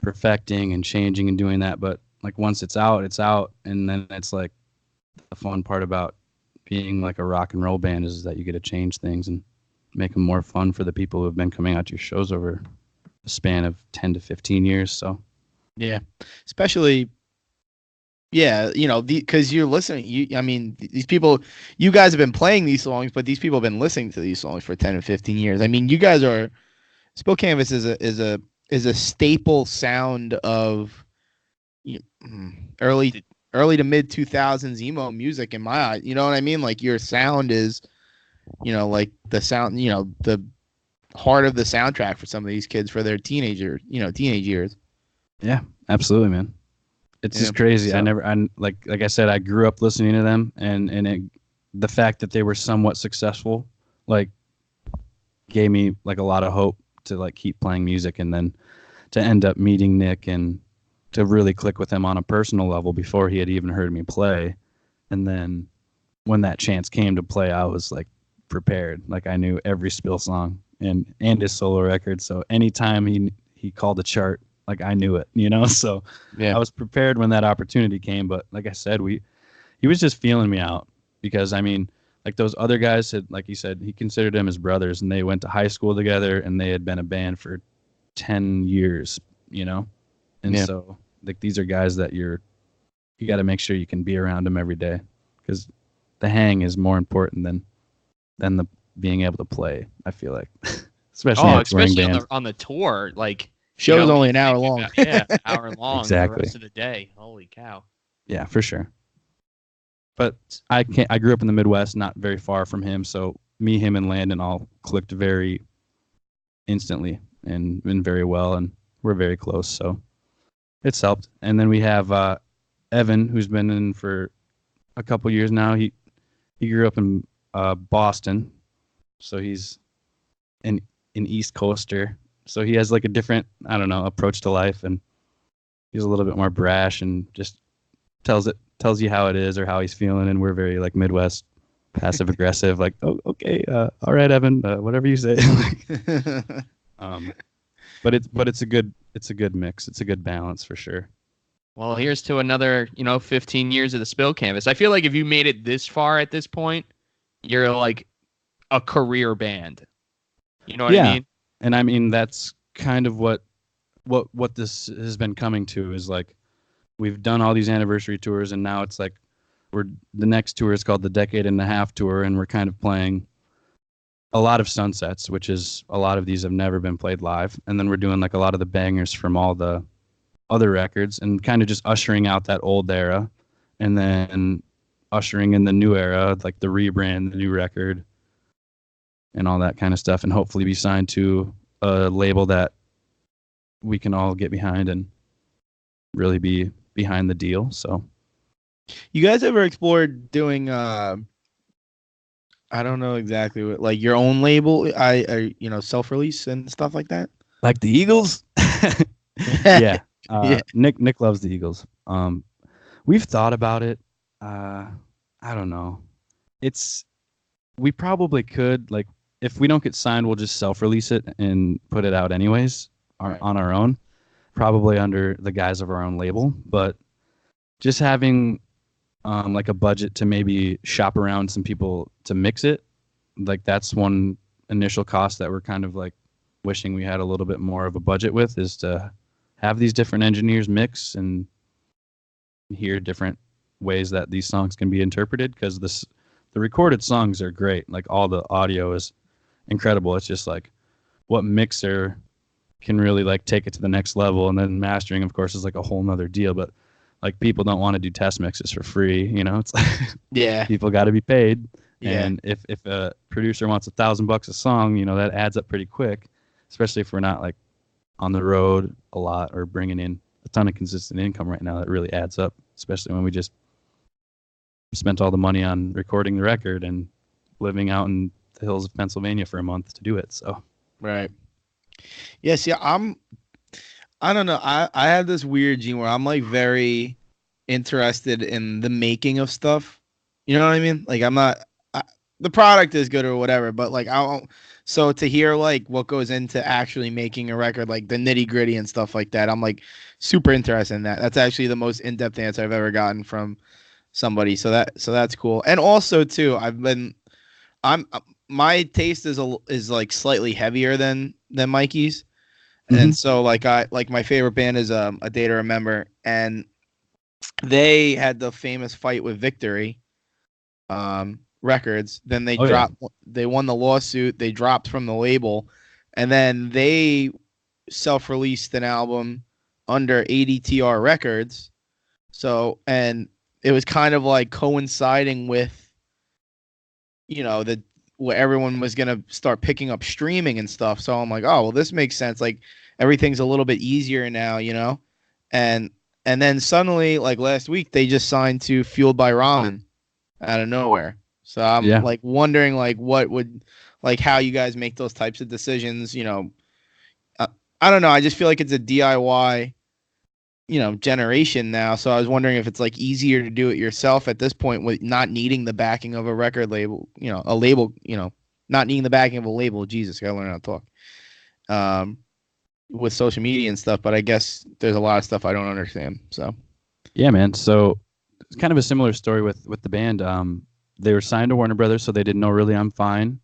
perfecting and changing and doing that. But like once it's out, and then it's like the fun part about being like a rock and roll band is that you get to change things and make them more fun for the people who have been coming out to your shows over a span of 10 to 15 years. So yeah, especially, yeah, because you're listening. I mean, these people, you guys have been playing these songs, but these people have been listening to these songs for 10 or 15 years. I mean, you guys are, Spill Canvas is a staple sound of early to mid 2000s emo music in my eyes. You know what I mean? Like, your sound is, like the sound, the heart of the soundtrack for some of these kids for their teenage years. Yeah, absolutely, man. It's just crazy. So, like I said, I grew up listening to them, and the fact that they were somewhat successful, like, gave me like a lot of hope to like keep playing music, and then to end up meeting Nick and to really click with him on a personal level before he had even heard me play. And then when that chance came to play, I was like prepared. Like, I knew every Spill song and his solo record. So anytime he called a chart, like, I knew it, So yeah. I was prepared when that opportunity came. But like I said, he was just feeling me out because, I mean, like those other guys had, like he said, he considered them his brothers, and they went to high school together, and they had been a band for 10 years, And yeah. So like these are guys that you got to make sure you can be around them every day, because the hang is more important than the being able to play, I feel like. especially on the tour, like, show's only an hour long. Yeah, hour long. Exactly. The rest of the day. Holy cow. Yeah, for sure. But I grew up in the Midwest, not very far from him, so me, him, and Landon all clicked very instantly and very well, and we're very close, so it's helped. And then we have Evan, who's been in for a couple years now. He grew up in Boston, so he's an East Coaster. So he has like a different, I don't know, approach to life, and he's a little bit more brash and just tells you how it is or how he's feeling. And we're very like Midwest, passive aggressive, like, oh, okay, all right, Evan, whatever you say. But it's a good mix. It's a good balance for sure. Well, here's to another 15 years of the Spill Canvas. I feel like if you made it this far at this point, you're like a career band. You know what I mean? And I mean, that's kind of what this has been coming to, is like, we've done all these anniversary tours, and now it's like the next tour is called the Decade and a Half Tour, and we're kind of playing a lot of sunsets, which is a lot of these have never been played live. And then we're doing like a lot of the bangers from all the other records and kind of just ushering out that old era and then ushering in the new era, like the rebrand, the new record and all that kind of stuff. And hopefully be signed to a label that we can all get behind and really be behind the deal. So You guys ever explored doing I don't know exactly what, like your own label, self-release and stuff like that? like the Eagles. Yeah. Yeah. Nick loves the Eagles. We've thought about it. I don't know. We probably could, like, if we don't get signed, we'll just self-release it and put it out anyways on our own, probably under the guise of our own label. But just having like a budget to maybe shop around some people to mix it, like that's one initial cost that we're kind of like wishing we had a little bit more of a budget with, is to have these different engineers mix and hear different ways that these songs can be interpreted, because the recorded songs are great. Like all the audio is incredible. It's just like what mixer can really like take it to the next level, and then mastering of course is like a whole nother deal. But like people don't want to do test mixes for free, it's like Yeah. people got to be paid. Yeah. And if a producer wants $1,000 a song, that adds up pretty quick, especially if we're not like on the road a lot or bringing in a ton of consistent income right now. That really adds up, especially when we just spent all the money on recording the record and living out in the hills of Pennsylvania for a month to do it. So Right. Yes, yeah, I don't know. I have this weird gene where I'm like very interested in the making of stuff. You know what I mean? Like the product is good or whatever, but like I don't. So to hear like what goes into actually making a record, like the nitty gritty and stuff like that, I'm like super interested in that. That's actually the most in-depth answer I've ever gotten from somebody. So that's cool. And also too, my taste is like slightly heavier than Mikey's. And so like my favorite band is A Day to Remember, and they had the famous fight with Victory Records. Then they they won the lawsuit, they dropped from the label, and then they self-released an album under ADTR Records. So, and it was kind of like coinciding with where everyone was gonna start picking up streaming and stuff. So I'm like, oh well, this makes sense. Like everything's a little bit easier now, and then suddenly, like last week, they just signed to Fueled by Ramen out of nowhere. So I'm like wondering, like what would, like how you guys make those types of decisions. I don't know. I just feel like it's a DIY, generation now. So I was wondering if it's like easier to do it yourself at this point with not needing the backing of a record label, a label, not needing the backing of a label. Jesus, gotta learn how to talk. With social media and stuff, but I guess there's a lot of stuff I don't understand. So yeah, man. So it's kind of a similar story with the band. They were signed to Warner Brothers, so they didn't know really I'm Fine.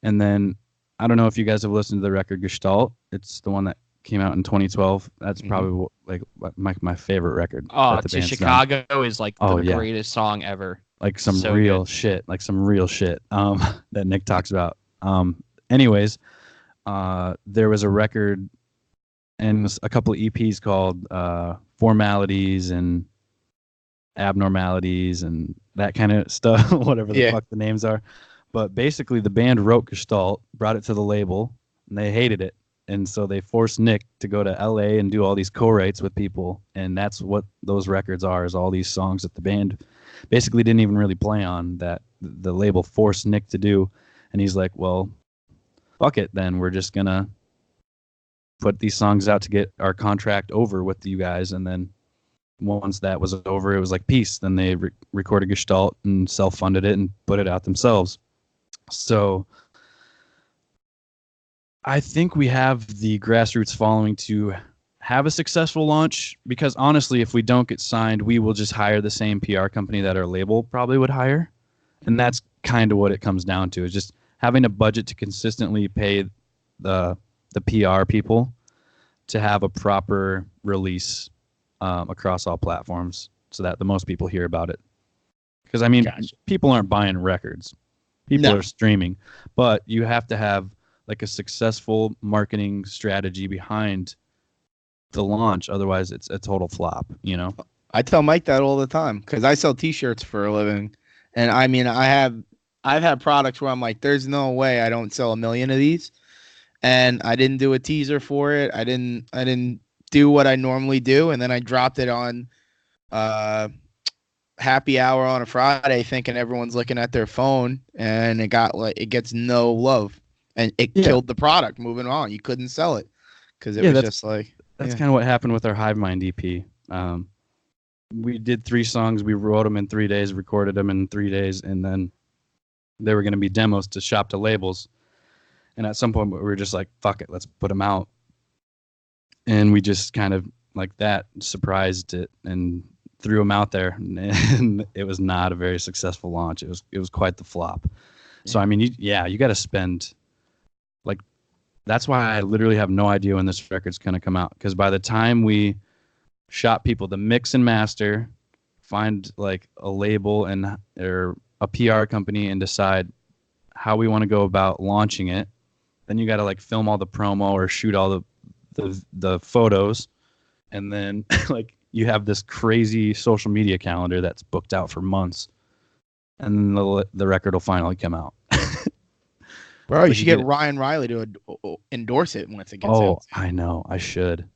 And then I don't know if you guys have listened to the record Gestalt. It's the one that came out in 2012. That's probably like my favorite record. Oh, To Chicago is like the greatest song ever. Like some real shit, that Nick talks about. Anyways, there was a record and a couple of EPs called Formalities and Abnormalities and that kind of stuff, whatever the fuck the names are. But basically the band wrote Gestalt, brought it to the label, and they hated it. And so they forced Nick to go to LA and do all these co-writes with people. And that's what those records are, is all these songs that the band basically didn't even really play on, that the label forced Nick to do. And he's like, well, fuck it, then we're just going to put these songs out to get our contract over with you guys. And then once that was over, it was like peace. Then they recorded Gestalt and self-funded it and put it out themselves. So I think we have the grassroots following to have a successful launch, because honestly, if we don't get signed, we will just hire the same PR company that our label probably would hire. And that's kind of what it comes down to, is just having a budget to consistently pay the PR people to have a proper release across all platforms so that the most people hear about it. Because, I mean, people aren't buying records. People No. are streaming, but you have to have like a successful marketing strategy behind the launch. Otherwise, it's a total flop. You know. I tell Mike that all the time because I sell T-shirts for a living, and I mean I've had products where I'm like, there's no way I don't sell 1 million of these, and I didn't do a teaser for it. I didn't do what I normally do, and then I dropped it on happy hour on a Friday, thinking everyone's looking at their phone, and it gets no love, and it Yeah. killed the product. Moving on, you couldn't sell it because it Yeah, was that's- just like That's yeah. kind of what happened with our Hive Mind EP. We did 3 songs. We wrote them in 3 days, recorded them in 3 days, and then they were going to be demos to shop to labels. And at some point, we were just like, fuck it, let's put them out. And we just kind of like that surprised it and threw them out there. And it was not a very successful launch. It was quite the flop. So, I mean, you got to spend like, that's why I literally have no idea when this record's going to come out. Because by the time we shop people the mix and master, find like a label or a PR company and decide how we want to go about launching it, then you got to like film all the promo or shoot all the photos, and then like you have this crazy social media calendar that's booked out for months, and then the record will finally come out. Bro, you Like, should you get get- Ryan Riley to endorse it once it gets Oh, out. I know. I should.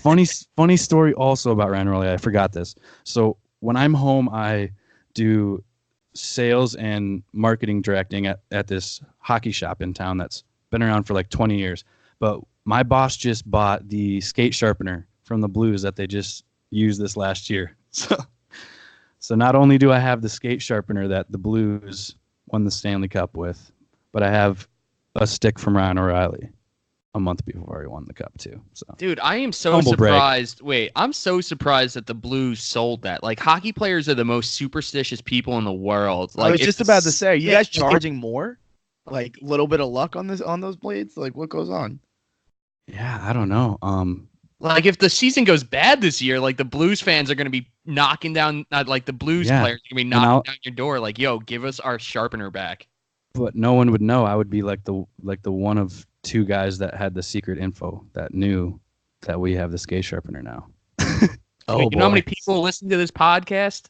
Funny story also about Ryan Riley. I forgot this. So when I'm home, I do sales and marketing directing at this hockey shop in town that's been around for like 20 years. But my boss just bought the skate sharpener from the Blues that they just used this last year. So not only do I have the skate sharpener that the Blues won the Stanley Cup with, but I have a stick from Ryan O'Reilly a month before he won the cup too. So Dude, I am so Humble brag. surprised. Wait, I'm so surprised that the Blues sold that. Like, hockey players are the most superstitious people in the world. Like, I was if just the about to say, are you s- guys charging more? Like a little bit of luck on those blades? Like what goes on? yeah, I don't know. Like, if the season goes bad this year, like the Blues fans are going to be knocking down, like the Blues Yeah, players are going to be and knocking down your door. Like, yo, give us our sharpener back. But no one would know. I would be like the one of 2 guys that had the secret info that knew that we have the skate sharpener now. Oh, Wait, you know how many people listen to this podcast?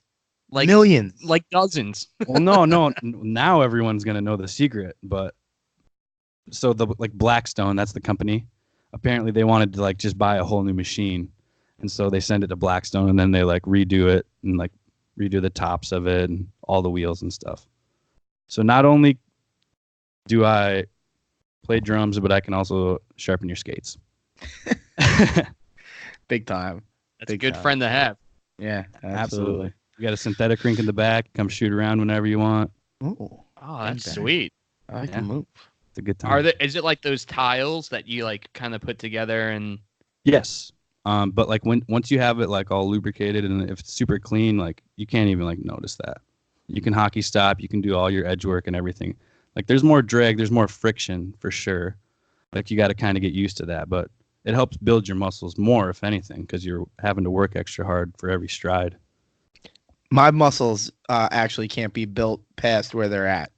Like millions. like dozens. Well, no. Now everyone's gonna know the secret. But so the like Blackstone, that's the company. Apparently, they wanted to like just buy a whole new machine, and so they send it to Blackstone, and then they like redo it and like redo the tops of it and all the wheels and stuff. So not only do I play drums, but I can also sharpen your skates. Big time. That's a Big good time. friend to have. Yeah, Absolutely. You got a synthetic rink in the back. Come shoot around whenever you want. Ooh, Oh, that's Okay. sweet. I like Yeah. the move. It's a good time. Are there? Is it like those tiles that you like kind of put together and? Yes. But like once you have it like all lubricated and if it's super clean, like you can't even like notice that. You can hockey stop, you can do all your edge work and everything. Like there's more drag, there's more friction for sure. Like you got to kind of get used to that, but it helps build your muscles more if anything because you're having to work extra hard for every stride. My muscles actually can't be built past where they're at.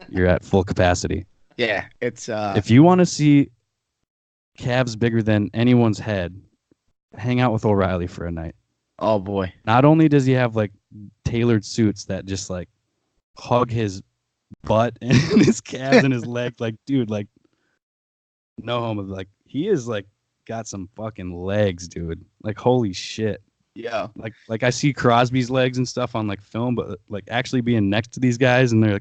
You're at full capacity. Yeah, it's If you want to see calves bigger than anyone's head, hang out with O'Reilly for a night. oh boy. Not only does he have like tailored suits that just like hug his butt and his calves and his legs, like dude, like no homo, like he is like got some fucking legs, dude. Like holy shit. Yeah. Like I see Crosby's legs and stuff on like film, but like actually being next to these guys and they're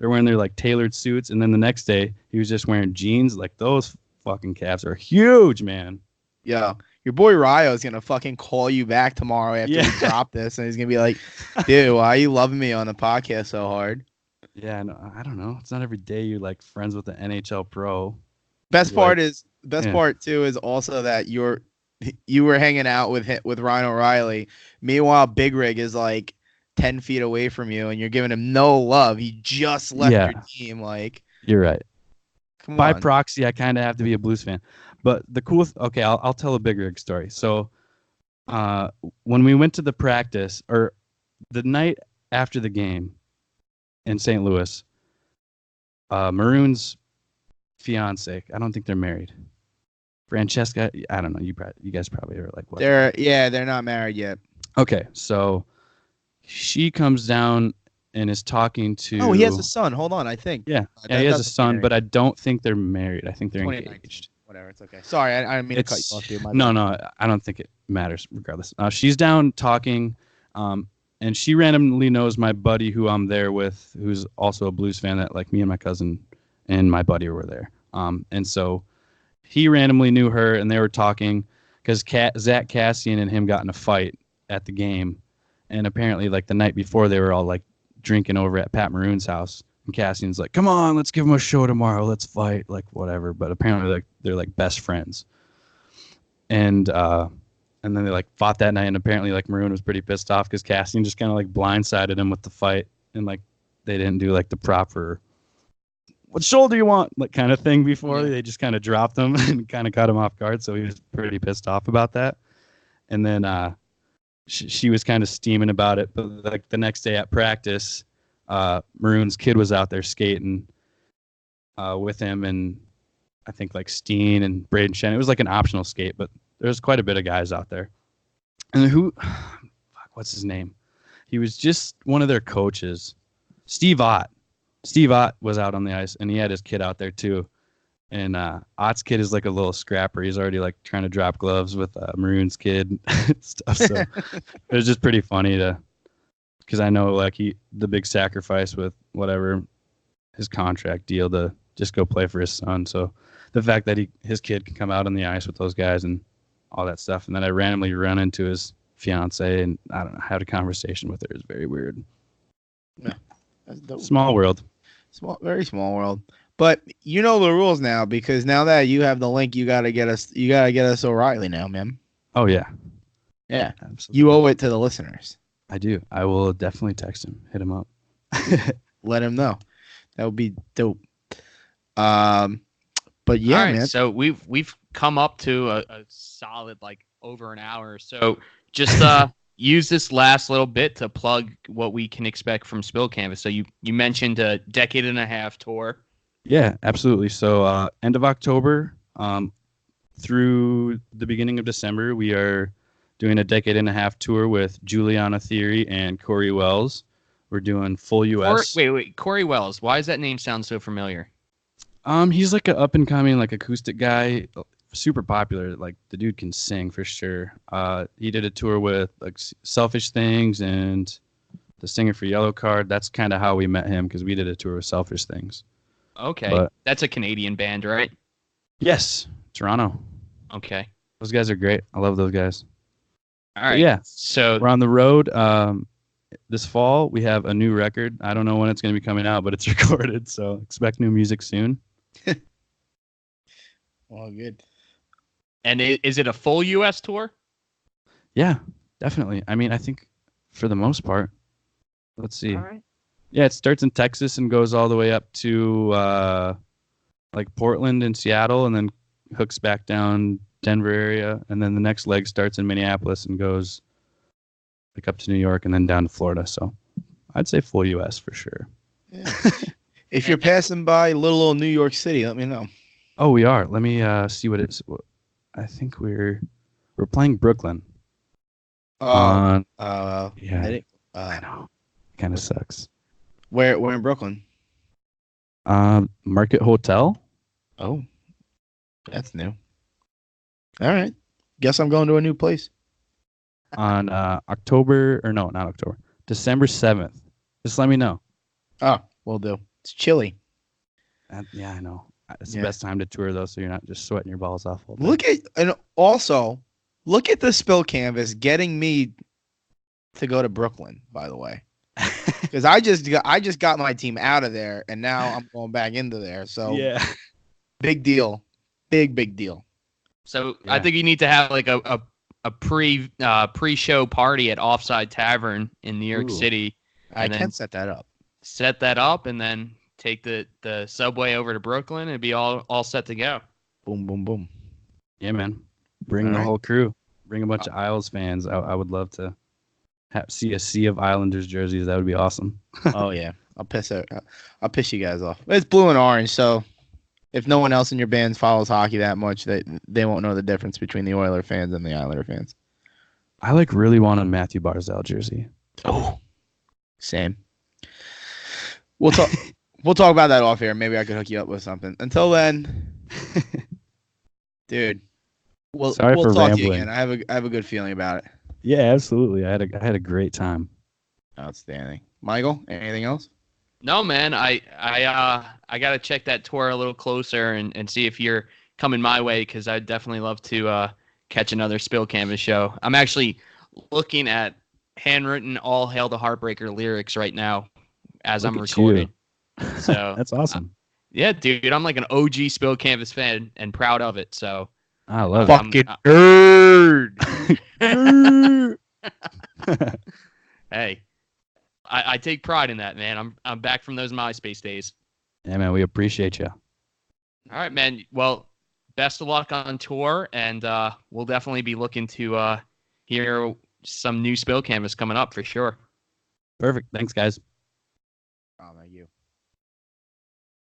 wearing their like tailored suits, and then the next day he was just wearing jeans. Like those fucking calves are huge, man. Yeah. Your boy Ryo is gonna fucking call you back tomorrow after Yeah. we drop this, and he's gonna be like, "Dude, why are you loving me on the podcast so hard?" Yeah, no, I don't know. It's not every day you're like friends with the NHL pro. Best Like- part too is also that you were hanging out with Ryan O'Reilly. Meanwhile, Big Rig is like 10 feet away from you, and you're giving him no love. He just left Yeah. your team. Like, You're right. come By on. proxy, I kind of have to be a Blues fan. But the cool, okay, I'll tell a Big Rig story. So, when we went to the practice or the night after the game in St. Louis, Maroon's fiance. I don't think they're married. Francesca, I don't know. You guys probably are like what? They're not married yet. Okay, so she comes down and is talking to. Oh, he has a son. Hold on, I think. Yeah, he has a son, but I don't think they're married. I think they're engaged. Whatever, it's okay. Sorry, I didn't mean to cut you off. Dude. No, I don't think it matters. Regardless, she's down talking, and she randomly knows my buddy who I'm there with, who's also a Blues fan. That like me and my cousin and my buddy were there. And so he randomly knew her, and they were talking because Zach Cassian and him got in a fight at the game, and apparently like the night before they were all like drinking over at Pat Maroon's house. And Cassian's like, "Come on, let's give him a show tomorrow. Let's fight, like whatever." But apparently, like they're like best friends, and then they like fought that night. And apparently, like Maroon was pretty pissed off because Cassian just kind of like blindsided him with the fight, and like they didn't do like the proper "what shoulder you want" like kind of thing before. Yeah. They just kind of dropped him and kind of caught him off guard. So he was pretty pissed off about that. And then she was kind of steaming about it, but like the next day at practice. Maroon's kid was out there skating with him, and I think like Steen and Braden Shannon. It was like an optional skate, but there was quite a bit of guys out there. And what's his name? He was just one of their coaches, Steve Ott. Steve Ott was out on the ice, and he had his kid out there too. And Ott's kid is like a little scrapper. He's already like trying to drop gloves with Maroon's kid and stuff. So it was just pretty funny because I know like the big sacrifice with whatever his contract deal to just go play for his son. So the fact that his kid can come out on the ice with those guys and all that stuff. And then I randomly run into his fiance and I don't know, had a conversation with her. It's very weird. Yeah, that's dope. Small world. Very small world. But you know the rules now because now that you have the link, you gotta get us O'Reilly now, man. Oh yeah. Yeah. Absolutely. You owe it to the listeners. I do. I will definitely text him. Hit him up. Let him know. That would be dope. But yeah, all right, man. So we've come up to a solid like over an hour. So just use this last little bit to plug what we can expect from Spill Canvas. So you mentioned a decade and a half tour. Yeah, absolutely. So end of October through the beginning of December, we are doing a decade and a half tour with Juliana Theory and Corey Wells. We're doing full U.S. Wait. Corey Wells. Why does that name sound so familiar? He's like an up and coming like acoustic guy, super popular. Like the dude can sing for sure. He did a tour with like Selfish Things and the singer for Yellow Card. That's kind of how we met him because we did a tour with Selfish Things. Okay, that's a Canadian band, right? Yes, Toronto. Okay, those guys are great. I love those guys. All right. But yeah, so we're on the road. This fall we have a new record. I don't know when it's going to be coming out, but it's recorded, so expect new music soon. Well, good. And is it a full U.S. tour? Yeah, definitely. I mean, I think for the most part. Let's see. All right. Yeah, it starts in Texas and goes all the way up to like Portland and Seattle, and then hooks back down Denver area, and then the next leg starts in Minneapolis and goes like up to New York and then down to Florida. So I'd say full U.S. for sure. Yeah. If you're passing by little old New York City, let me know. Oh, we are. Let me see what it's. I think we're playing Brooklyn. Yeah. I know. Kind of sucks. Where in Brooklyn? Market Hotel. Oh, that's new. All right. Guess I'm going to a new place. On December 7th. Just let me know. Oh, will do. It's chilly. Yeah, I know. It's the best time to tour though, so you're not just sweating your balls off all day. Look at the Spill Canvas getting me to go to Brooklyn, by the way. Because I just got my team out of there, and now I'm going back into there. So yeah, big deal, big deal. So yeah. I think you need to have like a pre-show party at Offside Tavern in New York City. I can set that up. Set that up, and then take the subway over to Brooklyn and be all set to go. Boom, boom, boom. Yeah, man. Bring the whole crew. Bring a bunch of Isles fans. I would love to see a sea of Islanders jerseys. That would be awesome. Oh yeah, I'll piss you guys off. It's blue and orange, so if no one else in your band follows hockey that much, they won't know the difference between the Oiler fans and the Islander fans. I like really want a Matthew Barzal jersey. Oh, same. We'll talk. We'll talk about that off air. Maybe I could hook you up with something. Until then, dude, we'll talk to you again. I have a good feeling about it. Yeah, absolutely. I had a great time. Outstanding. Michael, anything else? No, man. I gotta check that tour a little closer and see if you're coming my way, because I'd definitely love to catch another Spill Canvas show. I'm actually looking at handwritten "All Hail the Heartbreaker" lyrics right now as I'm recording. So that's awesome. Yeah, dude, I'm like an OG Spill Canvas fan and proud of it. So I love fucking nerd. Hey, I take pride in that, man. I'm back from those MySpace days. Yeah, man, we appreciate you. All right, man. Well, best of luck on tour, and we'll definitely be looking to hear some new Spill Canvas coming up for sure. Perfect. Thanks, guys.